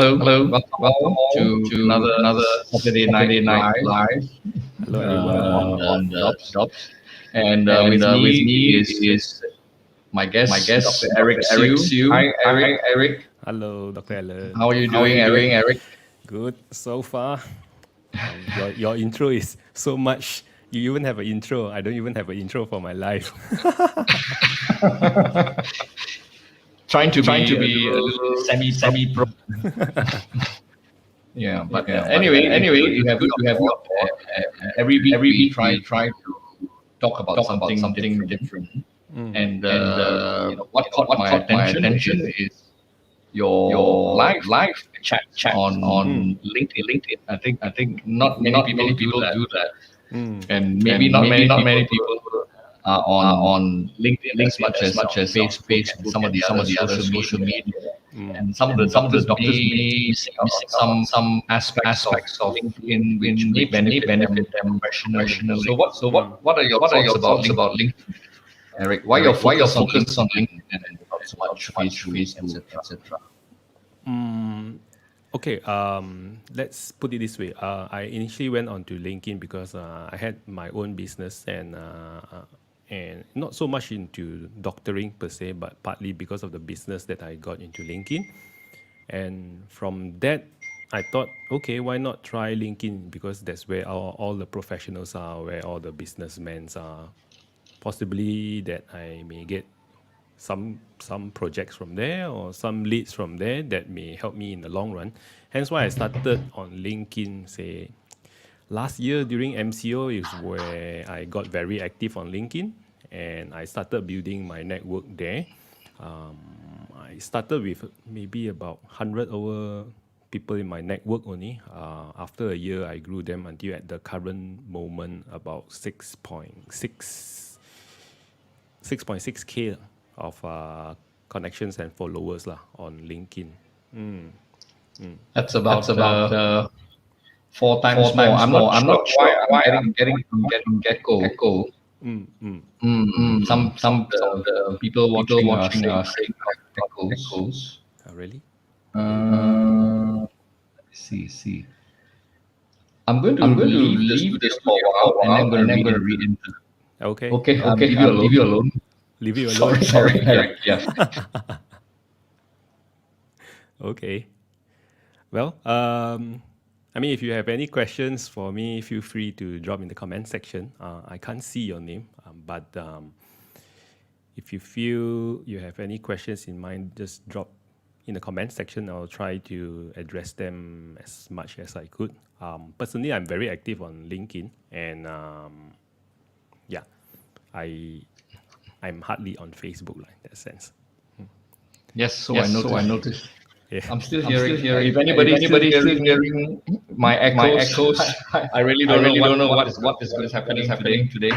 Hello, welcome all to another Saturday night live Hello, everyone. on DOBBS. And And with with me me is is my my guest, guest, Dr. Eric Dr. Eric Siu. Hi, Siu. Eric. Hi, Eric. Hello, Dr. How Allen. are you How are doing, you Eric? doing, Eric? Good so far. Your intro is so much. You even have an intro. I don't even have an intro for my life. Trying to be be a a little little semi-pro. semi-pro. Yeah, but Yeah, anyway, it's good to have to you have you on on board. board. Every week Every we week try we try to talk about talk about something something different. different. And And what caught my caught my attention attention is is your your live live chat chat on on LinkedIn. LinkedIn. I think not many Not people many do people that, do that, and maybe and not maybe many not people many people are are on on LinkedIn LinkedIn as much as on Facebook and some of the other social media. And some of the and some of the doctors doctors may may be be missing out missing on out on some some aspects of aspects of LinkedIn which LinkedIn may which may benefit them benefit them professionally. professionally. So So what are your what are thoughts your about thoughts LinkedIn, about LinkedIn, Eric? Why your Eric? Why your focus on focus on LinkedIn LinkedIn and and not so not much so much Facebook, Facebook, etc.? etc.? Okay, let's put it this way. I initially went onto LinkedIn because I had my own business and not so much into doctoring per se, but partly because of the business that I got into LinkedIn. And from that, I thought, okay, why not try LinkedIn? Because that's where all the professionals are, where all the businessmen are. Possibly that I may get some projects from there or some leads from there that may help me in the long run. Hence why I started on LinkedIn, say last year during MCO is where I got very active on LinkedIn and I started building my network there. I started with maybe about 100 over people in my network only. After a year, I grew them until at the current moment about 6.6K of connections and followers lah on LinkedIn. That's That's about about 4 times four more. times I'm more. not I'm sure not sure why why I'm getting I'm much getting echo. echo. Some Some of of the the people people watching are watching saying are I saying got echoes. echoes. Really? Uh, see. I'm going to I'm going to leave the leave the studio for a studio for a while and I'm while going to and I'm going to re-enter. re-enter. Okay. Okay, Okay, leave you leave you alone. alone. Leave you alone. Sorry, Eric. Yeah. Okay. Well, I mean, if you have any questions for me, feel free to drop in the comment section. I can't see your name, but if you feel you have any questions in mind, just drop in the comment section. I'll try to address them as much as I could. Personally, I'm very active on LinkedIn, and yeah, I'm hardly on Facebook like, in that sense. Yes, so Yes, I so I noticed. noticed. Yeah. I'm still I'm still hearing. hearing. If anybody's still Still hearing hearing my my echoes, echoes, I really I don't know really don't know what what is is happening today. happening today.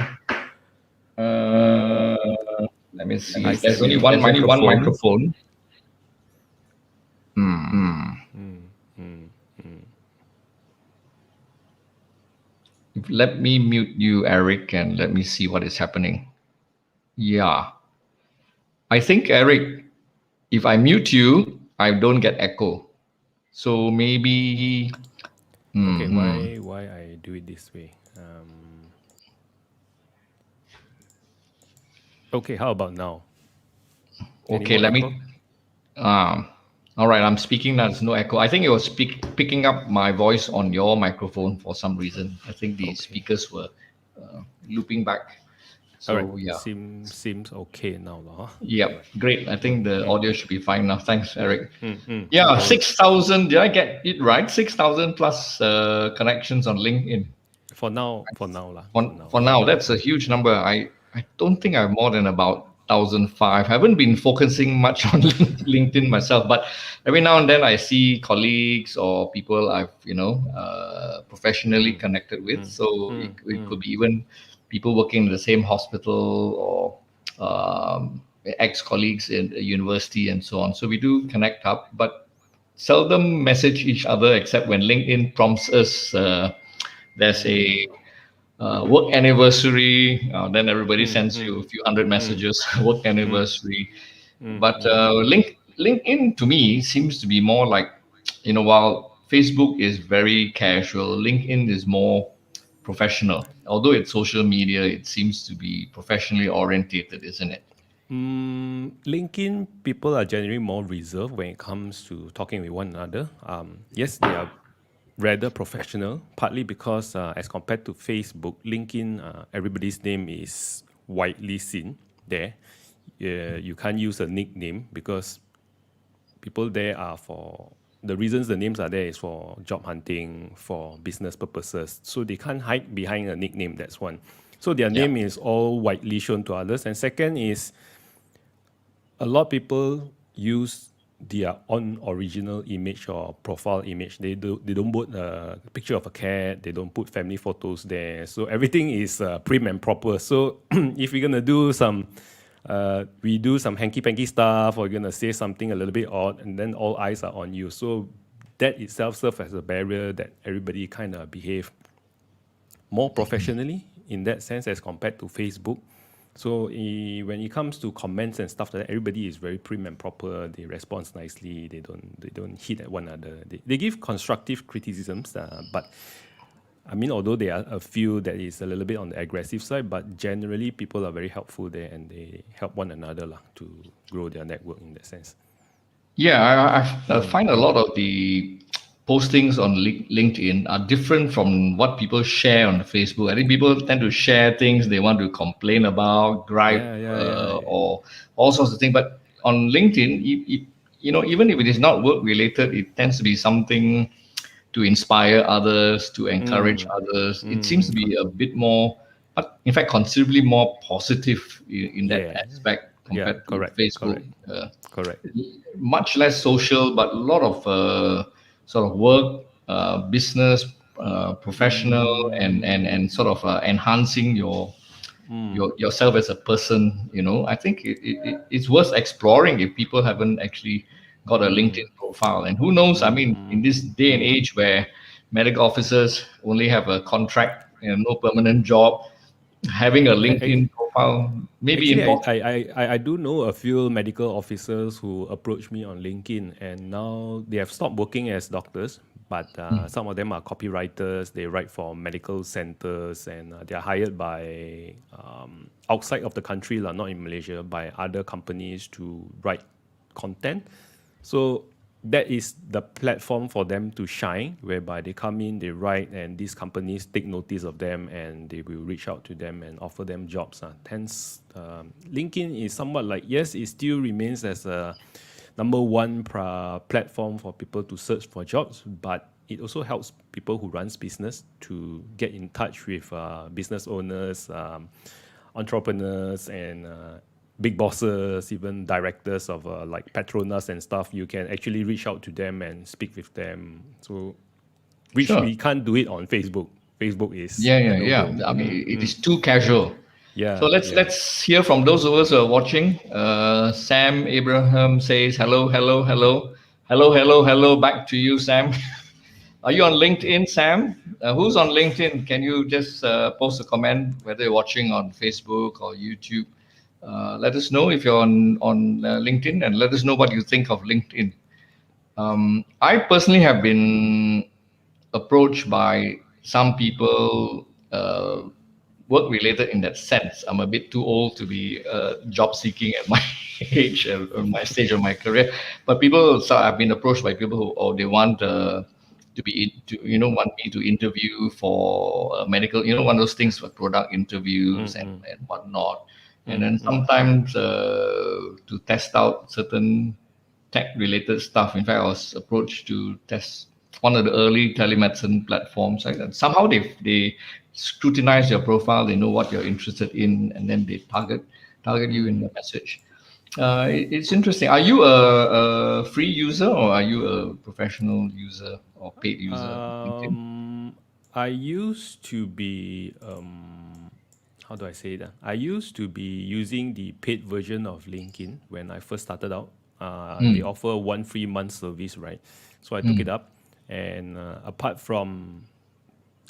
Uh, Let me see. I There's see. only one There's only one microphone. microphone. Let me mute you, Eric, and let me see what is happening. Yeah. I think, Eric, if I mute you, I don't get echo. So maybe. Okay, why I do it this way? Okay, how about now? Any Okay, more let echo? me. All right, I'm speaking now. There's no echo. I think it was picking up my voice on your microphone for some reason. I think the speakers were looping back. So All right. yeah. Seems okay now, huh? Yep, great. I think the audio should be fine now. Thanks, Eric. No Yeah, worries. 6,000. Did I get it right? 6,000 plus connections on LinkedIn. For now lah. For now, that's a huge number. I don't think I have more than about 1,005. I haven't been focusing much on LinkedIn myself, but every now and then I see colleagues or people I've professionally connected with. So it could be even people working in the same hospital or ex-colleagues in a university and so on. So we do connect up, but seldom message each other except when LinkedIn prompts us. There's a work anniversary, then everybody sends you a few hundred messages, work anniversary. But LinkedIn to me seems to be more like while Facebook is very casual, LinkedIn is more professional. Although it's social media, it seems to be professionally orientated, isn't it? LinkedIn people are generally more reserved when it comes to talking with one another. Yes, they are rather professional, partly because as compared to Facebook, LinkedIn, everybody's name is widely seen there. You can't use a nickname because people there are for the reasons the names are there is for job hunting, for business purposes. So they can't hide behind a nickname. That's one. So their Yeah. name is all widely shown to others. And second is a lot of people use their own original image or profile image. They don't put a picture of a cat. They don't put family photos there. So everything is prim and proper. So if we're gonna do some, we do some hanky panky stuff, or you're gonna say something a little bit odd, and then all eyes are on you. So that itself serves as a barrier that everybody kind of behave more professionally in that sense as compared to Facebook. So when it comes to comments and stuff like that, everybody is very prim and proper. They respond nicely. They don't hit at one another. They give constructive criticisms, but I mean, although there are a few that is a little bit on the aggressive side, but generally people are very helpful there and they help one another lah, to grow their network in that sense. Yeah, I find a lot of the postings on LinkedIn are different from what people share on Facebook. I think people tend to share things they want to complain about, gripe, Yeah. or all sorts of things. But on LinkedIn, even if it is not work related, it tends to be something to inspire others, to encourage others. It seems to be a bit more, in fact, considerably more positive in that Yeah. aspect Yeah. compared to Correct. Facebook. Correct. Correct. Much less social, but a lot of sort of work, business, professional, and sort of enhancing yourself as a person. I think it's worth exploring if people haven't actually got a LinkedIn profile. And who knows? I mean, in this day and age where medical officers only have a contract, no permanent job, having a LinkedIn profile may be Actually, important. I do know a few medical officers who approached me on LinkedIn, and now they have stopped working as doctors, but some of them are copywriters. They write for medical centers, and they are hired by outside of the country, lah, not in Malaysia, by other companies to write content. So that is the platform for them to shine, whereby they come in, they write, and these companies take notice of them and they will reach out to them and offer them jobs. Hence, LinkedIn is somewhat like, yes, it still remains as a number one platform for people to search for jobs, but it also helps people who runs business to get in touch with business owners, entrepreneurs, and big bosses, even directors of like Petronas and stuff. You can actually reach out to them and speak with them. So, which Sure. we can't do it on Facebook. Facebook is Yeah, a yeah, no yeah. go. I mean, it is too casual. So Yeah, let's yeah. let's hear from those of us who are watching. Sam Abraham says hello, hello, hello, hello, hello, hello. Back to you, Sam. Are you on LinkedIn, Sam? Who's on LinkedIn? Can you just post a comment whether you're watching on Facebook or YouTube? Let us know if you're on LinkedIn, and let us know what you think of LinkedIn. I personally have been approached by some people, work related in that sense. I'm a bit too old to be job seeking at my age and my stage of my career. But people, so I've been approached by people who, they want to want me to interview for medical, one of those things for product interviews and whatnot. And then sometimes to test out certain tech related stuff. In fact, I was approached to test one of the early telemedicine platforms. Like that. Somehow they scrutinize your profile, they know what you're interested in, and then they target you in the message. It's interesting. Are you a free user, or are you a professional user or paid user of LinkedIn? I used to be how do I say that? I used to be using the paid version of LinkedIn when I first started out. They offer 1 free month service, right? So I took it up, and apart from,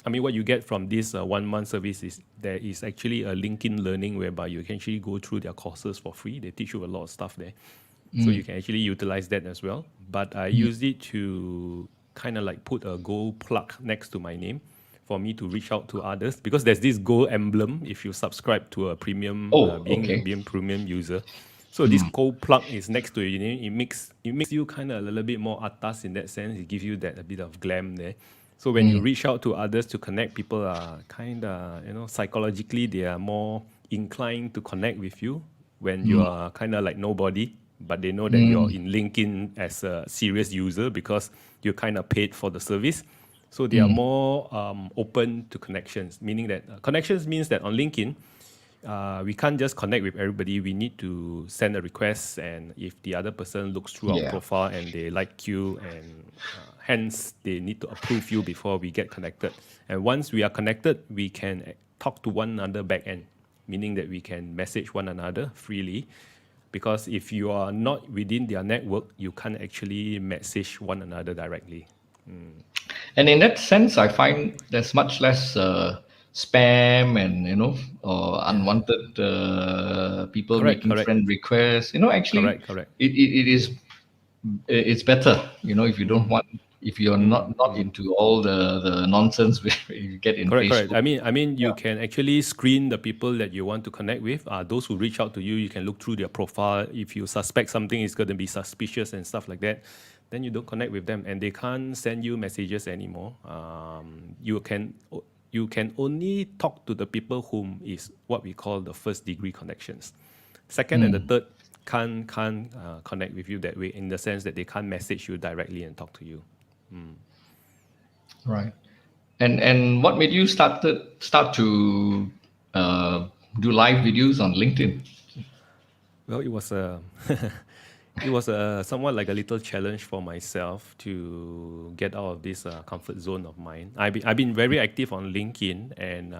I mean, what you get from this 1 month service is there is actually a LinkedIn Learning whereby you can actually go through their courses for free. They teach you a lot of stuff there. So you can actually utilize that as well. But I use it to kind of like put a gold plug next to my name for me to reach out to others, because there's this gold emblem if you subscribe to a premium, Oh, being okay. being premium user. So this gold plug is next to your name. It makes you kind of a little bit more atas in that sense. It gives you that a bit of glam there. So when you reach out to others to connect, people are kind of, psychologically they are more inclined to connect with you when you are kind of like nobody, but they know that you're in LinkedIn as a serious user because you're kind of paid for the service. So they are more open to connections, meaning that connections means that on LinkedIn, we can't just connect with everybody. We need to send a request, and if the other person looks through our Yeah. profile and they like you, and hence they need to approve you before we get connected. And once we are connected, we can talk to one another back end, meaning that we can message one another freely. Because if you are not within their network, you can't actually message one another directly. And in that sense, I find there's much less spam and or Yeah, unwanted people correct, making correct, friend requests. Actually, correct, correct. it is it's better. If you don't want, if you're not into all the nonsense you get in Correct, correct. Facebook. I mean, you Yeah. can actually screen the people that you want to connect with. Those who reach out to you, you can look through their profile. If you suspect something is going to be suspicious and stuff like that, then you don't connect with them, and they can't send you messages anymore. You can only talk to the people whom is what we call the first degree connections. Second and the third can't connect with you that way, in the sense that they can't message you directly and talk to you. Right. And what made you start to uh, do live videos on LinkedIn? Well, it was a it was a somewhat like a little challenge for myself to get out of this comfort zone of mine. I've been very active on LinkedIn, and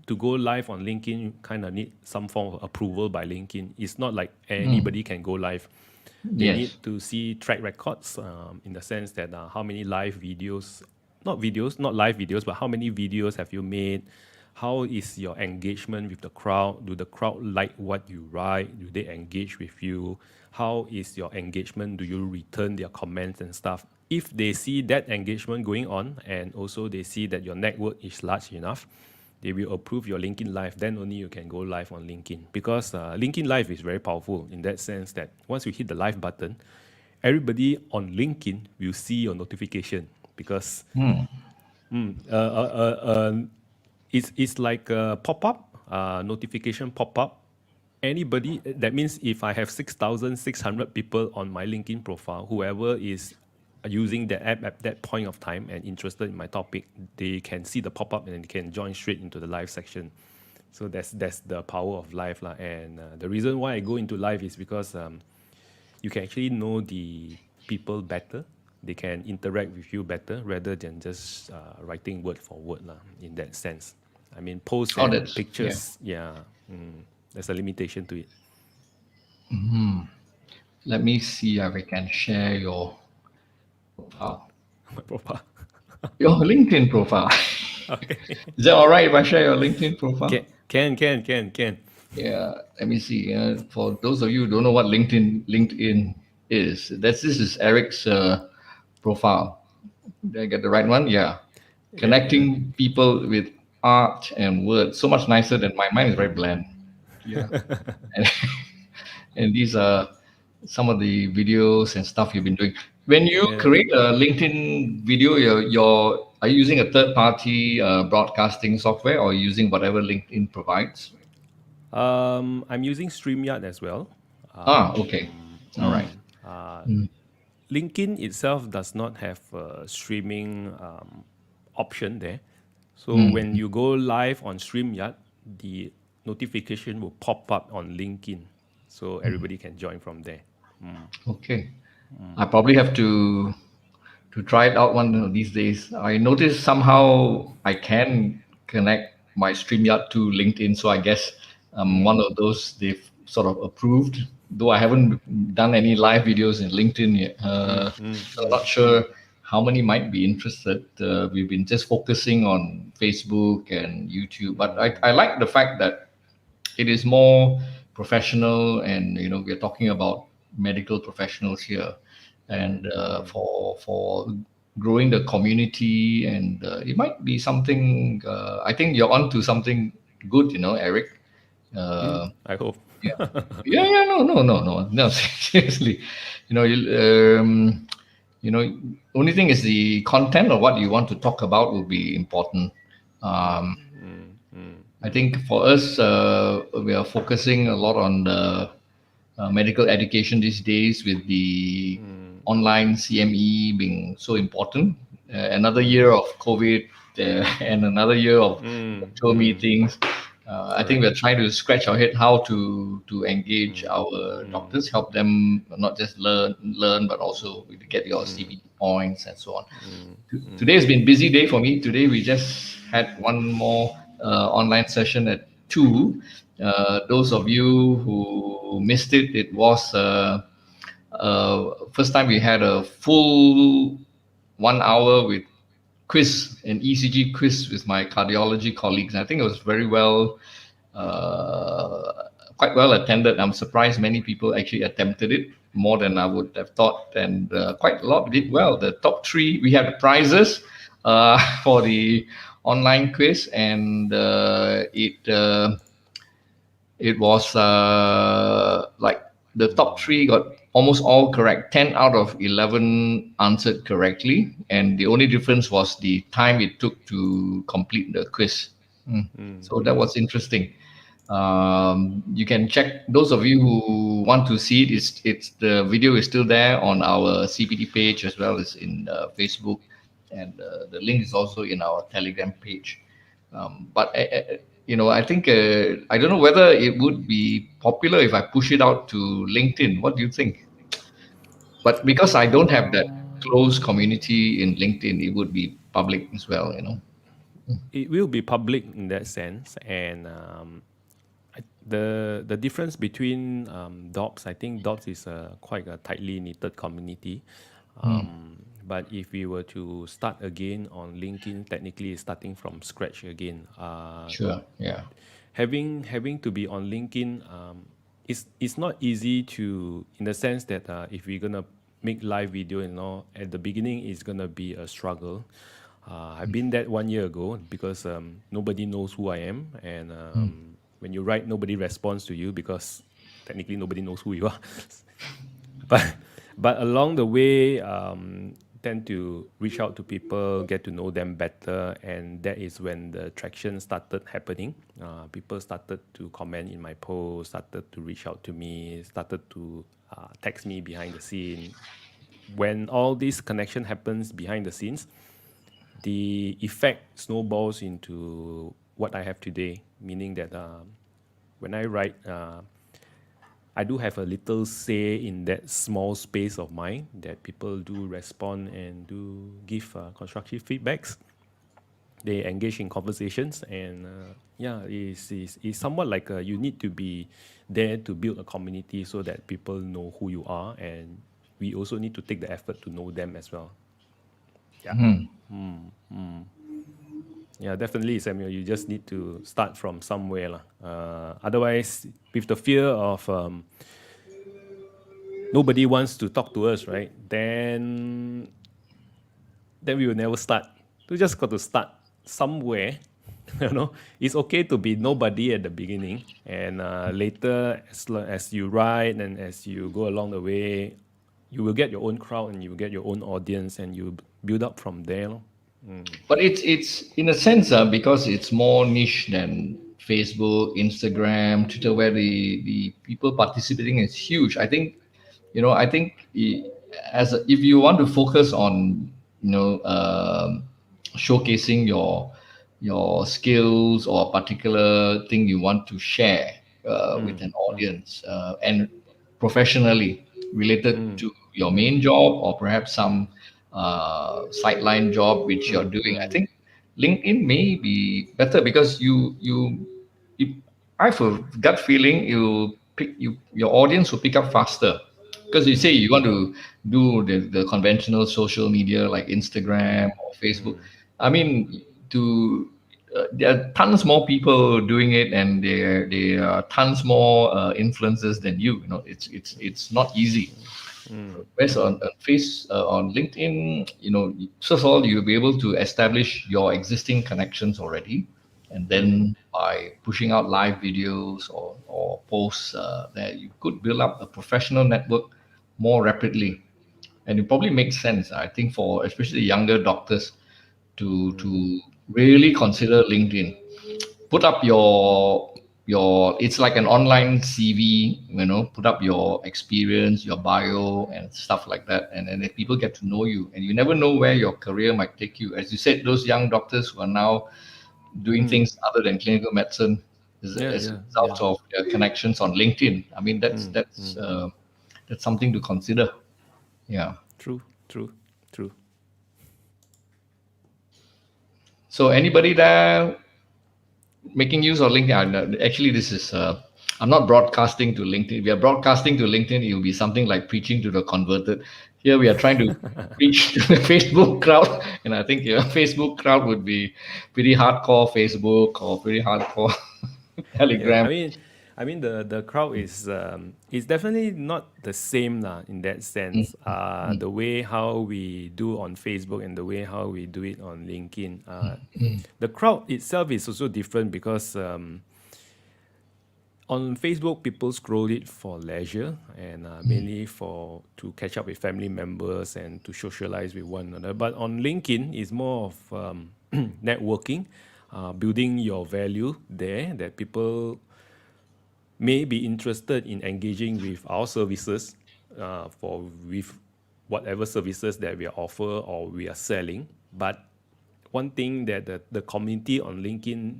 to go live on LinkedIn, you kind of need some form of approval by LinkedIn. It's not like anybody can go live. They Yes. need to see track records, in the sense that how many live videos, not live videos, but how many videos have you made? How is your engagement with the crowd? Do the crowd like what you write? Do they engage with you? How is your engagement? Do you return their comments and stuff? If they see that engagement going on, and also they see that your network is large enough, they will approve your LinkedIn Live. Then only you can go live on LinkedIn, because LinkedIn Live is very powerful in that sense that once you hit the live button, everybody on LinkedIn will see your notification, because it's like a pop-up, notification pop-up. Anybody, that means if I have 6,600 people on my LinkedIn profile, whoever is using the app at that point of time and interested in my topic, they can see the pop-up and they can join straight into the live section. So that's the power of live lah. And the reason why I go into live is because you can actually know the people better. They can interact with you better rather than just writing word for word lah, in that sense. I mean, posts Oh, and that's yeah. pictures, yeah, there's a limitation to it. Let me see if I can share your profile. My profile. Your LinkedIn profile. Okay. Is that all right if I share your LinkedIn profile? Can. Yeah. Let me see. For those of you who don't know what LinkedIn is, this is Eric's profile. Did I get the right one? Yeah. Yeah. Connecting people with art and words. So much nicer than mine is very bland. Yeah. And, and these are some of the videos and stuff you've been doing. When you Yeah. create a LinkedIn video, are you using a third-party broadcasting software or using whatever LinkedIn provides? I'm using StreamYard as well. Okay. All right. LinkedIn itself does not have a streaming option there. So when you go live on StreamYard, the notification will pop up on LinkedIn. So everybody can join from there. Okay. I probably have to try it out one of these days. I noticed somehow I can connect my StreamYard to LinkedIn, so I guess one of those they've sort of approved. Though I haven't done any live videos in LinkedIn yet, so I'm not sure how many might be interested. We've been just focusing on Facebook and YouTube, but I like the fact that it is more professional, and we're talking about medical professionals here, and for growing the community, and it might be something. I think you're onto something good, Eric. Uh, I hope. yeah, yeah, yeah. No, no, no, no, no. Seriously, you know, you, you know, only thing is the content of what you want to talk about will be important. Um, I think for us, we are focusing a lot on the medical education these days with the online CME being so important. Another year of COVID and another year of virtual meetings. I think Correct. we're trying to scratch our head how to engage our doctors, help them not just learn, but also to get your CPD points and so on. Today has been a busy day for me. Today we just had one more online session at 2. Those of you who missed it, it was first time we had a full 1 hour with quiz, an ECG quiz with my cardiology colleagues. I think it was very well, quite well attended. I'm surprised many people actually attempted it, more than I would have thought, and quite a lot did well. The top 3, we had prizes for the online quiz, and it was like the top 3 got almost all correct. 10 out of 11 answered correctly, and the only difference was the time it took to complete the quiz. So that was interesting. You can check, those of you who want to see it. It's the video is still there on our CPD page as well as in Facebook, and the link is also in our Telegram page. But I think I don't know whether it would be popular if I push it out to LinkedIn. What do you think? But because I don't have that close community in LinkedIn, it would be public as well. It will be public in that sense, and the difference between DOBBS, I think DOBBS is quite a tightly knitted community. But if we were to start again on LinkedIn, technically it's starting from scratch again. Sure. Yeah. Having to be on LinkedIn, it's not easy to, in the sense that if we're gonna make live video at the beginning it's gonna be a struggle. I've been that 1 year ago because nobody knows who I am, and when you write, nobody responds to you because technically nobody knows who you are. but along the way, tend to reach out to people, get to know them better, and that is when the traction started happening. People started to comment in my post, started to reach out to me, started to text me behind the scene. When all this connection happens behind the scenes, the effect snowballs into what I have today, meaning that when I write, I do have a little say in that small space of mine, that people do respond and do give constructive feedbacks. They engage in conversations, and it's somewhat like you need to be there to build a community so that people know who you are, and we also need to take the effort to know them as well. Yeah. Yeah, definitely, Samuel. You just need to start from somewhere. Otherwise, with the fear of nobody wants to talk to us, right? Then we will never start. We just got to start somewhere. It's okay to be nobody at the beginning, and later, as you write and as you go along the way, you will get your own crowd and you will get your own audience, and you build up from there. But it's in a sense because it's more niche than Facebook, Instagram, Twitter, where the people participating is huge. I think, if you want to focus on showcasing your skills or a particular thing you want to share with an audience, and professionally related to your main job, or perhaps some sideline job which you're doing, I think LinkedIn may be better, because I have a gut feeling your audience will pick up faster, because you say you want to do the conventional social media like Instagram or Facebook. I mean, to there are tons more people doing it, and there are tons more influencers than you. You know, it's not easy. Whereas on LinkedIn, you know, first of all, you'll be able to establish your existing connections already, and then by pushing out live videos or posts there, you could build up a professional network more rapidly. And it probably makes sense, I think, for especially younger doctors to really consider LinkedIn. Put up your it's like an online CV, you know, put up your experience, your bio and stuff like that. And then if people get to know you, and you never know where your career might take you. As you said, those young doctors who are now doing things other than clinical medicine Yeah, as a yeah, yeah. result of their connections on LinkedIn. I mean, that's something to consider. Yeah. True, true, true. So anybody there making use of LinkedIn. Actually, this is I'm not broadcasting to LinkedIn. If we are broadcasting to LinkedIn, it will be something like preaching to the converted. Here we are trying to preach to the Facebook crowd, and I think Facebook crowd would be pretty hardcore Facebook or pretty hardcore Yeah, Telegram. I mean the crowd is definitely not the same lah in that Mm, sense. The way how we do on Facebook and the way how we do it on LinkedIn. The crowd itself is also different because on Facebook people scroll it for leisure and mainly for to catch up with family members and to socialize with one another. But on LinkedIn, it's more of networking, building your value there that people may be interested in engaging with our services for with whatever services that we offer or we are selling. But one thing that the community on LinkedIn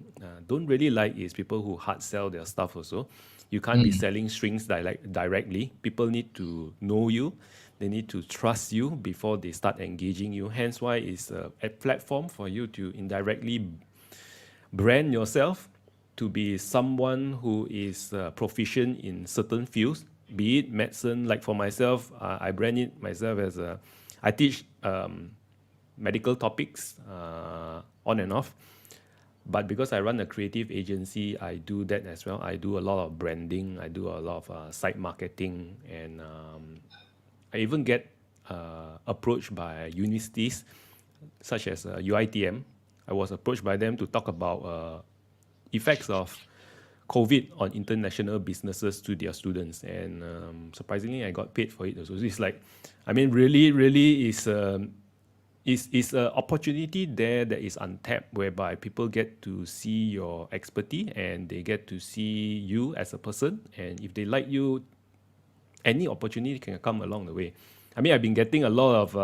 don't really like is people who hard sell their stuff also. You can't be mm, selling strings directly. People need to know you. They need to trust you before they start engaging you. Hence why it's a platform for you to indirectly brand yourself to be someone who is proficient in certain fields, be it medicine. Like for myself, I brand it myself as I teach medical topics on and off. But because I run a creative agency, I do that as well. I do a lot of branding. I do a lot of site marketing, and I even get approached by universities such as UITM. I was approached by them to talk about effects of COVID on international businesses to their students, and surprisingly, I got paid for it. So it's like, I mean, really is an opportunity there that is untapped, whereby people get to see your expertise and they get to see you as a person, and if they like you, any opportunity can come along the way. I mean, I've been getting a lot of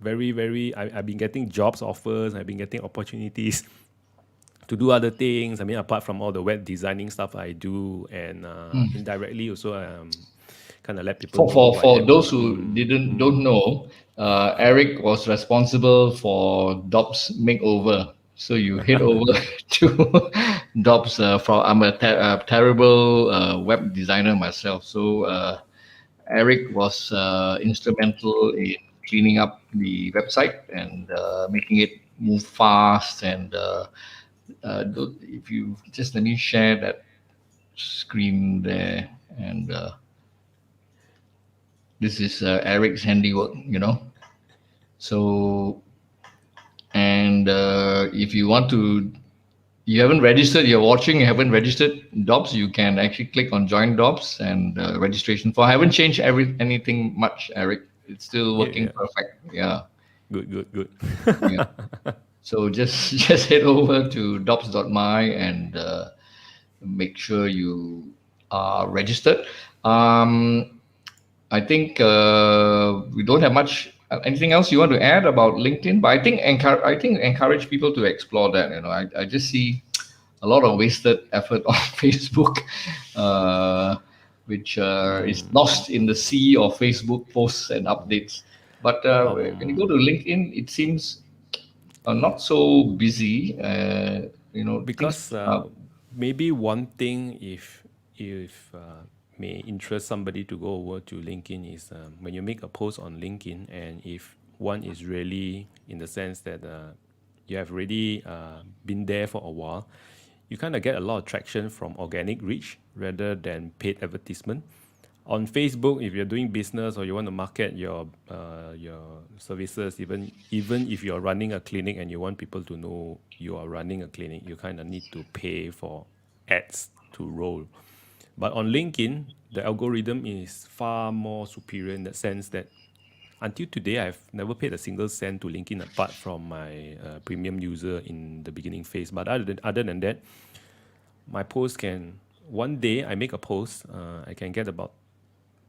I've been getting jobs offers, I've been getting opportunities to do other things. I mean, apart from all the web designing stuff I do, and indirectly also kind of let people know who I For am. those who don't know, Eric was responsible for DOBBS makeover. So you head over to DOBBS. I'm a terrible web designer myself. So Eric was instrumental in cleaning up the website and making it move fast. And if you just let me share that screen there, and this is Eric's handiwork, you know. So, and if you want to, you haven't registered, you're watching, you haven't registered DOBBS, you can actually click on join DOBBS and registration for. I haven't changed anything much, Eric. It's still Yeah, working yeah. perfect. Yeah, Good. yeah. So just just head over to dobbs.my and make sure you are registered. Um, I think we don't have much. Anything else you want to add about LinkedIn? But I think encourage people to explore that. You know, I just see a lot of wasted effort on Facebook, uh, which is lost in the sea of Facebook posts and updates. But when you go to LinkedIn, it seems not so busy. You know, things. Because maybe one thing, if may interest somebody to go over to LinkedIn, is when you make a post on LinkedIn, and if one is really in the sense that you have already been there for a while, you kind of get a lot of traction from organic reach rather than paid advertisement. On Facebook, if you're doing business or you want to market your services, even if you're running a clinic and you want people to know you are running a clinic, you kind of need to pay for ads to roll. But on LinkedIn, the algorithm is far more superior in the sense that until today, I've never paid a single cent to LinkedIn apart from my premium user in the beginning phase. But other than that, my post can, one day I make a post, I can get about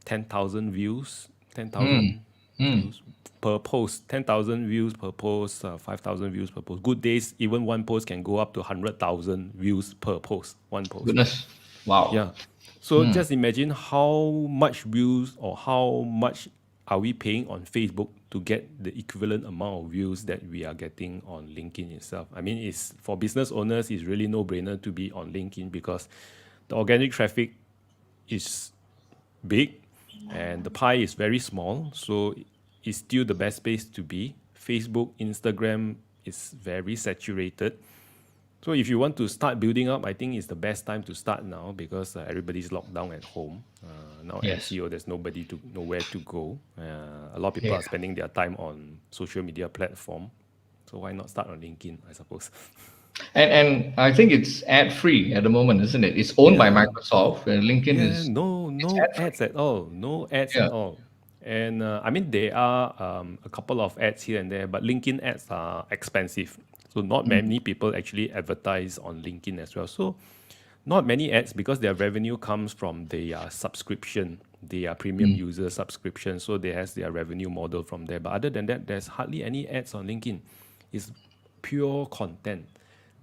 10,000 views, 10,000 views per post, 10,000 views per post, 5,000 views per post. Good days, even one post can go up to 100,000 views per post, one post. Goodness. Wow. Yeah. So just imagine how much views or how much are we paying on Facebook to get the equivalent amount of views that we are getting on LinkedIn itself. I mean, it's for business owners, it's really no-brainer to be on LinkedIn because the organic traffic is big and the pie is very small. So it's still the best place to be. Facebook, Instagram is very saturated. So if you want to start building up, I think it's the best time to start now because everybody's locked down at home. Now Yes. SEO, there's nowhere to go. A lot of people Yeah. are spending their time on social media platform. So why not start on LinkedIn, I suppose? And I think it's ad free at the moment, isn't it? It's owned by Yeah. Microsoft, and LinkedIn Yeah, is it's no ad free. ads at all. No ads Yeah. at all. And I mean, there are a couple of ads here and there, but LinkedIn ads are expensive. So not many people actually advertise on LinkedIn as well. So not many ads because their revenue comes from their subscription, their premium user subscription. So they has their revenue model from there. But other than that, there's hardly any ads on LinkedIn. It's pure content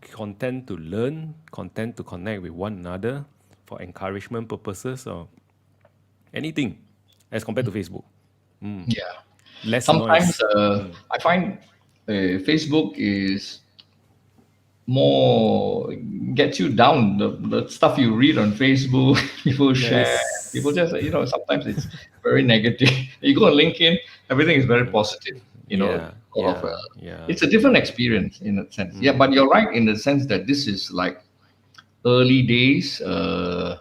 to learn, content to connect with one another for encouragement purposes or anything as compared to Facebook. Yeah. Less Sometimes noise. I find Facebook is more gets you down. The stuff you read on Facebook, people share, people Yes. just sometimes it's very negative. You go on LinkedIn, everything is very positive. Yeah, Sort of. yeah, yeah. It's a different experience in a sense. Yeah, but you're right in the sense that this is like early days. Uh,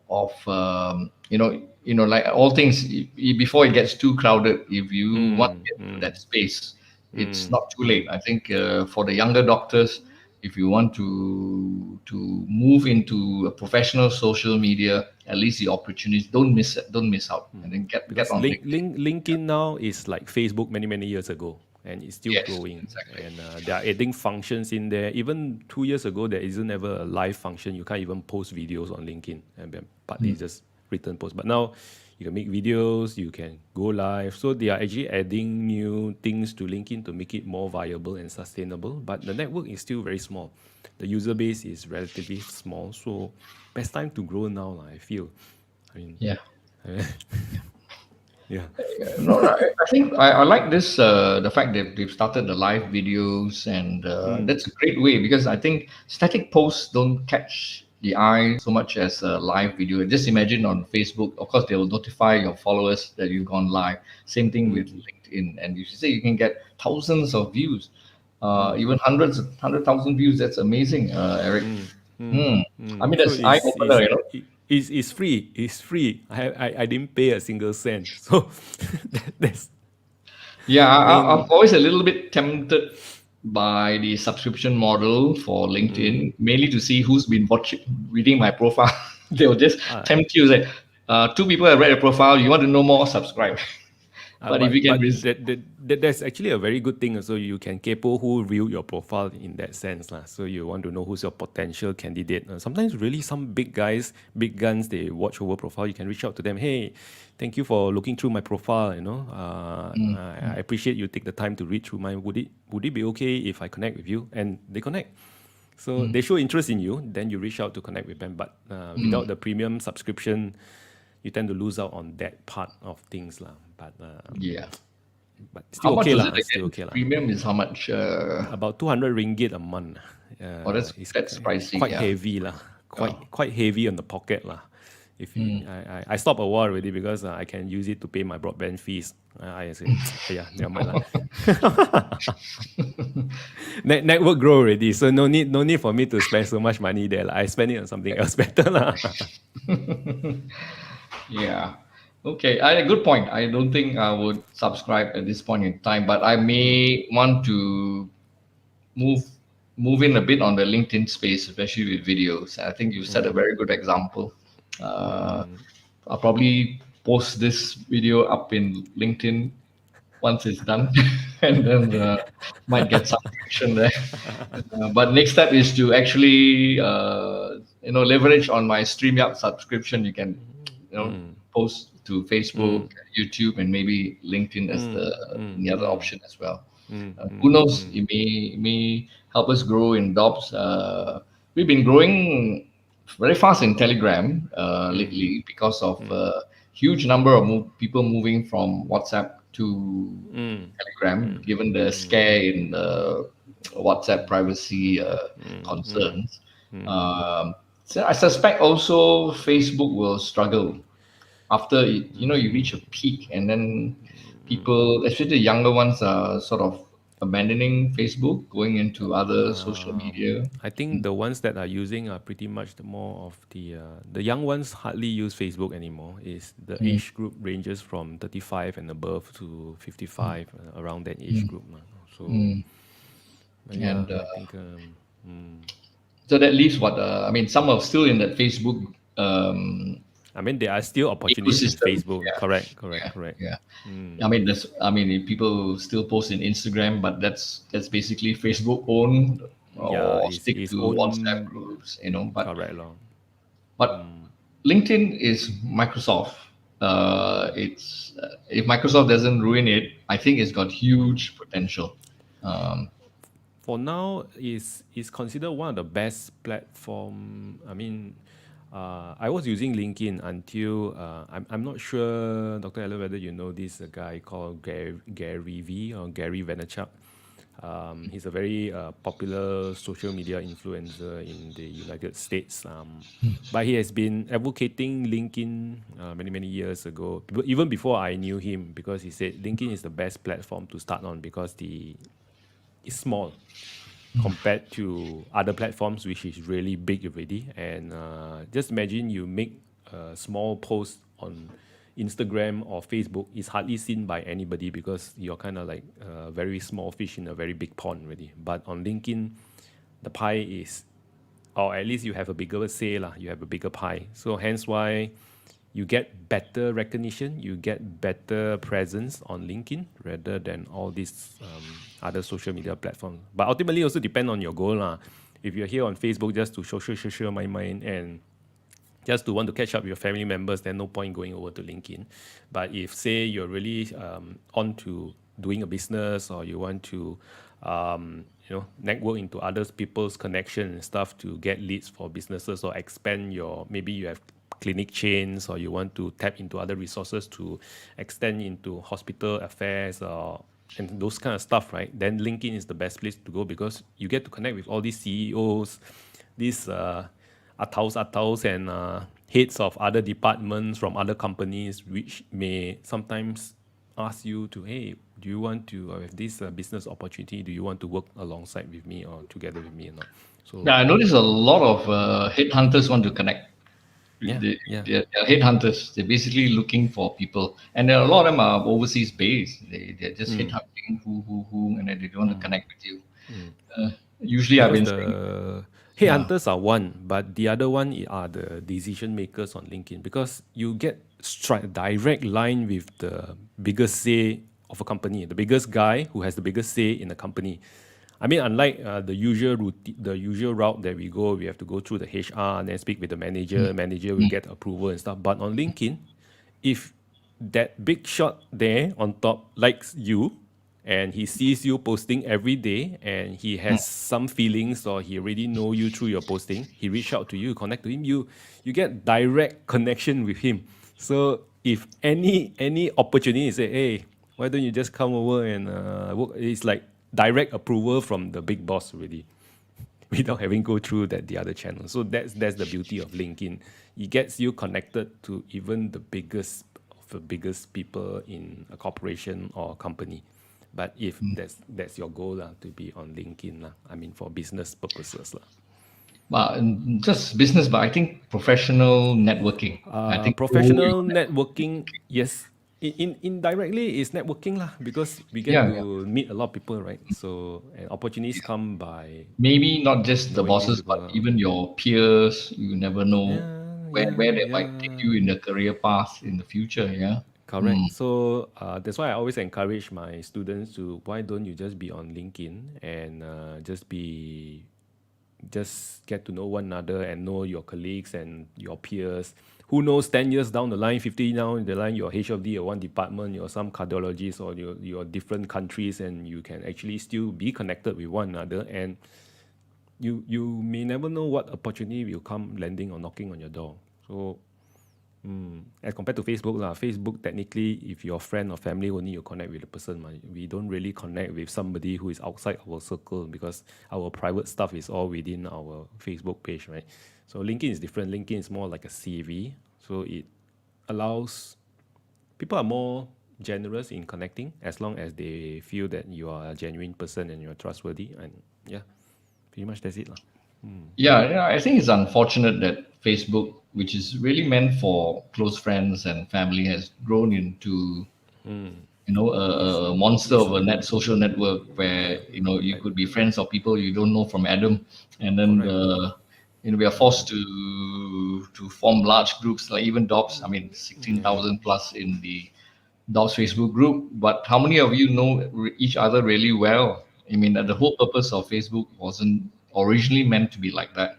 of like all things before it gets too crowded. If you want to get into that space, it's not too late. I think for the younger doctors, if you want to move into a professional social media, at least the opportunities, don't miss out, and then get Because on LinkedIn. LinkedIn now is like Facebook many years ago, and it's still Yes, growing. exactly. And they are adding functions in there. Even 2 years ago, there isn't ever a live function. You can't even post videos on LinkedIn, and then partly just written posts. But now you can make videos, you can go live. So they are actually adding new things to LinkedIn to make it more viable and sustainable. But the network is still very small. The user base is relatively small. So best time to grow now, I feel. I mean, Yeah. yeah. No, I think I like this the fact that they've started the live videos, and that's a great way because I think static posts don't catch the eye so much as a live video. Just imagine on Facebook, of course, they will notify your followers that you've gone live. Same thing with LinkedIn, and you should say you can get thousands of views, even 100,000 views. That's amazing, Eric. I mean, So that's eye opener. it's free. It's free. I didn't pay a single cent. So that's Yeah, I I'm mean always a little bit tempted by the subscription model for LinkedIn, mainly to see who's been reading my profile. They will just tempt you, say, two people have read your profile. You want to know more? Subscribe. But if you can, that's actually a very good thing. So you can kepo who viewed your profile in that sense, lah. So you want to know who's your potential candidate. Sometimes really some big guys, big guns, they watch over profile. You can reach out to them. Hey, thank you for looking through my profile. I appreciate you take the time to read through mine. Would it be okay if I connect with you? And they connect. So they show interest in you, then you reach out to connect with them. But without the premium subscription, you tend to lose out on that part of things, lah. yeah. But How still much okay was lah. it Still again? okay lah. Premium is how much? About 200 ringgit a month. That's pricey. Quite Yeah. heavy lah. Quite heavy on the pocket lah. If you, I stopped a while already because I can use it to pay my broadband fees. I say, yeah, never mind lah. Network grow already, so no need for me to spend so much money there lah. I spend it on something else better lah. Yeah. Okay. A good point. I don't think I would subscribe at this point in time, but I may want to move move in a bit on the LinkedIn space, especially with videos. I think you set a very good example. I'll probably post this video up in LinkedIn once it's done, and then might get some traction there. But next step is to actually leverage on my StreamYard subscription. You can post to Facebook, YouTube, and maybe LinkedIn as the other option as well. Who knows? It may help us grow in DOBBS. We've been growing very fast in Telegram lately because of huge number of people moving from WhatsApp to Telegram, given the scare in the WhatsApp privacy concerns. So I suspect also Facebook will struggle after you reach a peak, and then people, especially the younger ones, are sort of abandoning Facebook, going into other social media. I think the ones that are using are pretty much the more of the young ones hardly use Facebook anymore. Is the age group ranges from 35 and above to 55, around that age group. So, but yeah, And I think so that leaves some are still in that Facebook I mean there are still opportunities in ecosystem. Facebook. Yeah. Correct. Yeah. People still post in Instagram, but that's basically Facebook owned, or stick it's to own, WhatsApp groups, But correct lor. But LinkedIn is Microsoft. It's if Microsoft doesn't ruin it, I think it's got huge potential. For now, is considered one of the best platform. I mean, I was using LinkedIn until I'm not sure, Dr. Ella, whether you know this guy called Gary V or Gary Vaynerchuk. He's a very popular social media influencer in the United States. But he has been advocating LinkedIn many years ago, even before I knew him, because he said LinkedIn is the best platform to start on because it's small compared to other platforms, which is really big already. And just imagine you make a small post on Instagram or Facebook, is hardly seen by anybody because you're kind of like a very small fish in a very big pond already. But on LinkedIn, the pie is, or at least you have a bigger say lah. You have a bigger pie. So hence why you get better recognition, you get better presence on LinkedIn rather than all these other social media platforms. But ultimately also depend on your goal lah. If you're here on Facebook just to social my mind and just to want to catch up with your family members, then no point going over to LinkedIn. But if say you're really on to doing a business, or you want to network into other people's connection and stuff to get leads for businesses, or expand maybe you have clinic chains, or you want to tap into other resources to extend into hospital affairs and those kind of stuff, right? Then LinkedIn is the best place to go because you get to connect with all these CEOs, these ataus and heads of other departments from other companies, which may sometimes ask you to, hey, do you want to have this business opportunity? Do you want to work alongside with me or together with me or not? So Yeah, I noticed a lot of headhunters want to connect. They're headhunters. They're basically looking for people, and there are a lot of them are overseas based. They're just headhunting who, and then they want to connect with you. Usually, I've been saying, headhunters are one, but the other one are the decision makers on LinkedIn, because you get direct line with the biggest say of a company, the biggest guy who has the biggest say in the company. I mean, unlike the usual route that we go, we have to go through the HR and then speak with the manager. Manager will get approval and stuff. But on LinkedIn, if that big shot there on top likes you, and he sees you posting every day, and he has some feelings, or he already know you through your posting, he reach out to you, connect to him, you get direct connection with him. So if any opportunity, say, hey, why don't you just come over and work? It's like direct approval from the big boss already. without having go through the other channel. So that's the beauty of LinkedIn. It gets you connected to even the biggest of the biggest people in a corporation or company. But if that's your goal lah, to be on LinkedIn lah, I mean for business purposes lah. Well, just business, but I think professional networking. I think Professional networking, yes. Indirectly, is networking lah, because we get yeah, yeah. to meet a lot of people, right? So and opportunities come by Maybe not just the knowing new bosses, people. but even your peers. You never know Yeah, where yeah, they might take yeah. you in the career path in the future. Yeah. Correct. So that's why I always encourage my students to, why don't you just be on LinkedIn and just get to know one another and know your colleagues and your peers. Who knows, 10 years down the line, 50 down the line, you're HOD or one department, you're some cardiologist, or you're different countries, and you can actually still be connected with one another. And you may never know what opportunity will come landing or knocking on your door. So as compared to Facebook lah, Facebook technically, if your friend or family, only you connect with the person. We don't really connect with somebody who is outside our circle, because our private stuff is all within our Facebook page, right? So LinkedIn is different. LinkedIn is more like a CV. So it allows, people are more generous in connecting as long as they feel that you are a genuine person and you're trustworthy. And yeah, pretty much that's it lah. Yeah, yeah, I think it's unfortunate that Facebook, which is really meant for close friends and family, has grown into Is a monster is of a social network where yeah, you could be friends of people you don't know from Adam, and then correct. we are forced to form large groups like even DOBBS. I mean, 16,000 plus in the DOBBS Facebook group. But how many of you know each other really well? I mean, the whole purpose of Facebook wasn't originally meant to be like that.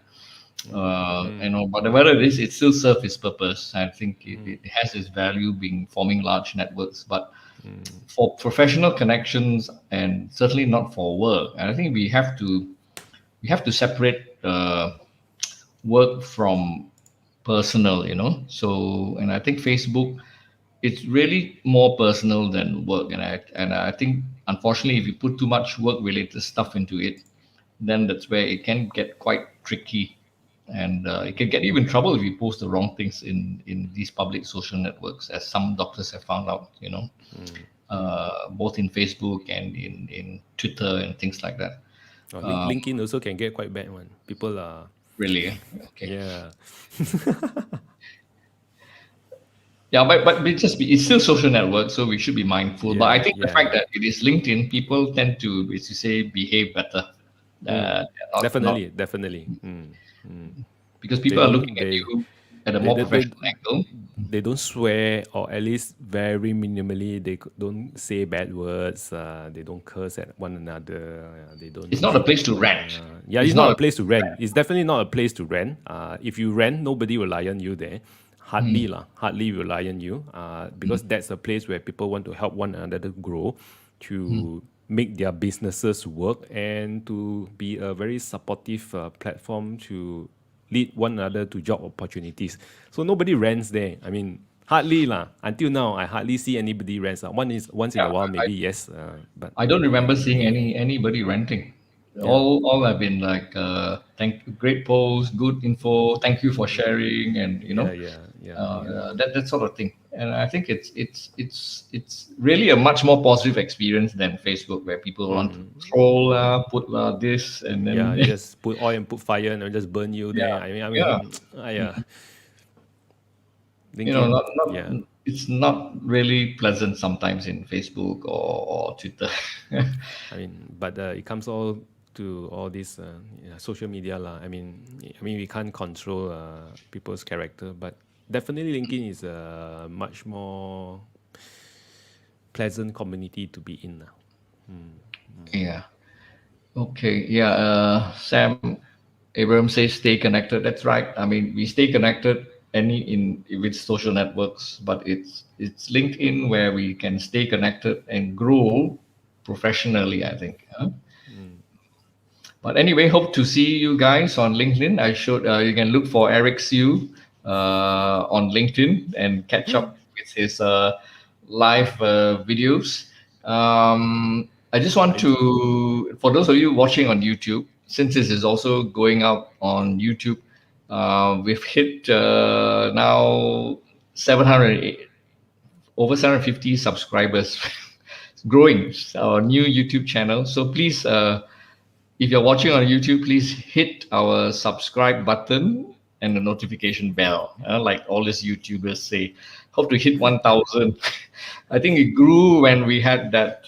But whether it is, it still serves its purpose. I think it has its value being forming large networks, but for professional connections and certainly not for work. And I think we have to separate work from personal. So, and I think Facebook, it's really more personal than work. And I think unfortunately, if you put too much work related stuff into it, then that's where it can get quite tricky, and it can get you in trouble if you post the wrong things in these public social networks, as some doctors have found out. Both in Facebook and in Twitter and things like that. LinkedIn also can get quite bad one. People are, Really, okay. yeah. Yeah, but it's still social network, so we should be mindful. But I think the Yeah. fact that it is LinkedIn, people tend to, as you say, behave better. Definitely. Because They people are don't looking at they you at a they, more they, they professional angle. they don't swear, or at least very minimally. They don't say bad words. They don't curse at one another. They don't. It's not a place to rant. Yeah, It's it's not not a place to rent. It's definitely not a place to rent. If you rent, nobody will lion you there. Hardly lah. Hardly will lion you. Because that's a place where people want to help one another grow, to make their businesses work, and to be a very supportive platform to lead one another to job opportunities. So nobody rents there. I mean, hardly lah. Until now, I hardly see anybody rents. Once in a Yeah, while, maybe yes. But I don't remember seeing anybody renting. yeah. All have been like great post, good info, thank you for sharing, and that sort of thing. And I think it's really a much more positive experience than Facebook, where people want to troll, put this, and then Yeah, you just put oil and put fire and just burn you there. yeah, I yeah. mean, yeah. LinkedIn, yeah. It's not really pleasant sometimes in Facebook or Twitter. I mean, but it comes all to all this social media lah. I mean, we can't control people's character, but definitely LinkedIn is a much more pleasant community to be in now. Yeah. Okay. Yeah. Sam Abraham says stay connected. That's right. I mean, we stay connected with social networks, but it's LinkedIn where we can stay connected and grow professionally, I think. But anyway, hope to see you guys on LinkedIn. You can look for Eric Siu on LinkedIn and catch up with his live videos. I just want to, for those of you watching on YouTube, since this is also going up on YouTube, we've hit now 700, over 750 subscribers. It's growing. It's our new YouTube channel. So please, if you're watching on YouTube, please hit our subscribe button and the notification bell. Like all these YouTubers say, hope to hit 1,000. I think it grew when we had that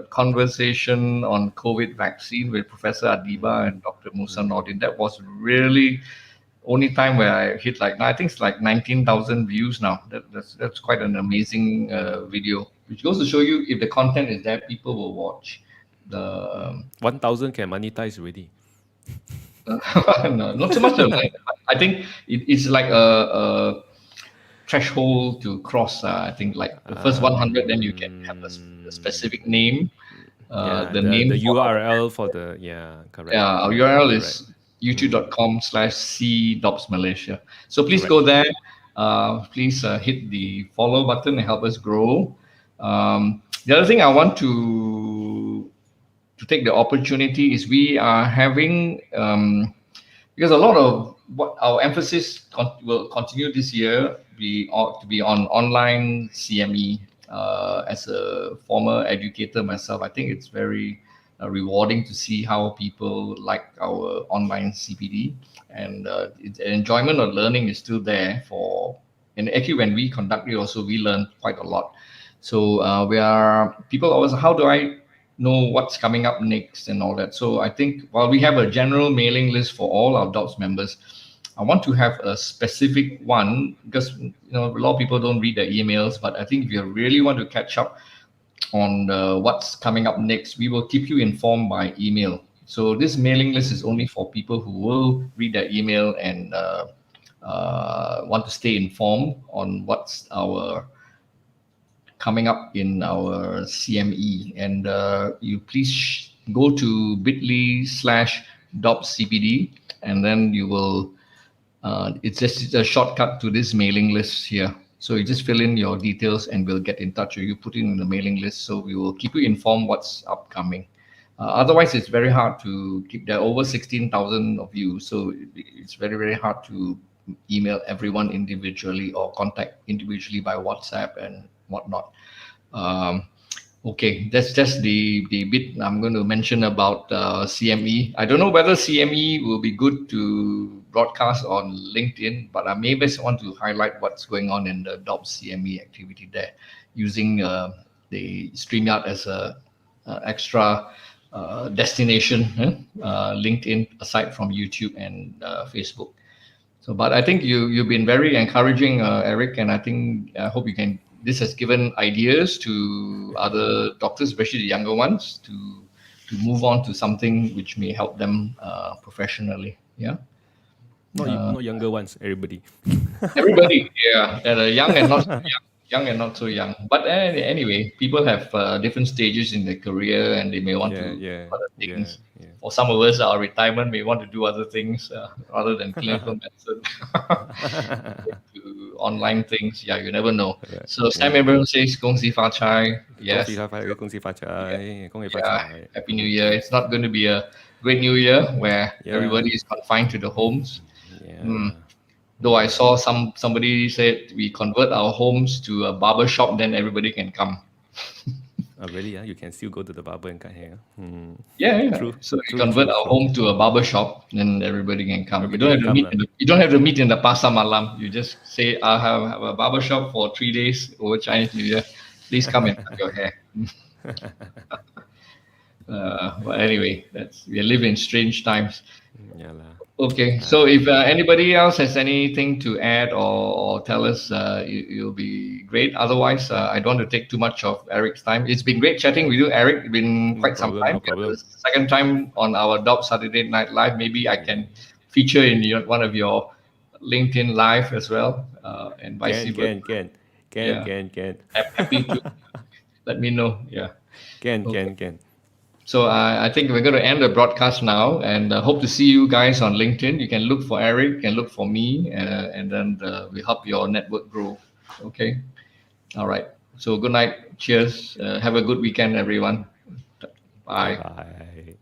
conversation on COVID vaccine with Professor Adiba and Dr. Musa Nordin. That was really only time where I hit like, I think it's like 19,000 views now. That's quite an amazing video, which goes to show you if the content is there, people will watch. The 1,000 can monetize already. no, not so much. I think it's like a threshold to cross. I think like the first 100, then you can have a specific name. The name the for URL for the correct. our correct, URL correct. is youtube.com/cdobbs Malaysia. So please go there. Please hit the follow button and help us grow. The other thing I want to take the opportunity is we are having because a lot of what our emphasis will continue this year to be on online CME. As a former educator myself, I think it's very rewarding to see how people like our online CPD, and it's an enjoyment of learning is still there and actually when we conduct it also, we learn quite a lot. So people always, how do I know what's coming up next and all that? So I think while we have a general mailing list for all our DOBBS members, I want to have a specific one because a lot of people don't read their emails. But I think if you really want to catch up on what's coming up next, we will keep you informed by email. So this mailing list is only for people who will read their email and want to stay informed on what's coming up in our CME. And you please go to bit.ly/DOBBSCPD, and then you will. It's just a shortcut to this mailing list here. So you just fill in your details and we'll get in touch with you, put it in the mailing list. So we will keep you informed what's upcoming. Otherwise, it's very hard to keep. There are over 16,000 of you. So it's very, very hard to email everyone individually or contact individually by WhatsApp and whatnot. Okay, that's just the bit I'm going to mention about CME. I don't know whether CME will be good to broadcast on LinkedIn, but I may best want to highlight what's going on in the DOBBS CME activity there, using the StreamYard as a extra destination, LinkedIn aside from YouTube and Facebook. So, but I think you've been very encouraging, Eric, and I hope you can. This has given ideas to other doctors, especially the younger ones, to move on to something which may help them professionally. Yeah. Not younger ones, everybody. Everybody, yeah, that are young and not so young and not so young. But anyway, people have different stages in their career, and they may want to do other things. For some of us, our retirement may want to do other things rather than clinical medicine. To online things, you never know. Right. So Sam Abraham says, 恭喜发财. Yes. 恭喜发财. Happy New Year. It's not going to be a great New Year where everybody is confined to the homes. Though I saw somebody said we convert our homes to a barber shop, then everybody can come. Really? You can still go to the barber and cut hair. Yeah. True. So we convert our home to a barber shop, then everybody can come. You don't have to meet in the Pasar Malam. You just say, I have a barber shop for 3 days over Chinese New Year. Please come and cut your hair. But anyway, we live in strange times. Okay, so if anybody else has anything to add or tell us, it'll be great. Otherwise, I don't want to take too much of Eric's time. It's been great chatting with you, Eric. It's been quite some time. The second time on our DOBBS Saturday Night Live. Maybe I can feature in one of your LinkedIn Live as well, and vice versa. Can. Happy to. Let me know. Yeah. Can. So I think we're going to end the broadcast now, and hope to see you guys on LinkedIn. You can look for Eric, you can look for me, and then we help your network grow. Okay. All right. So good night. Cheers. Have a good weekend, everyone. Bye. Bye.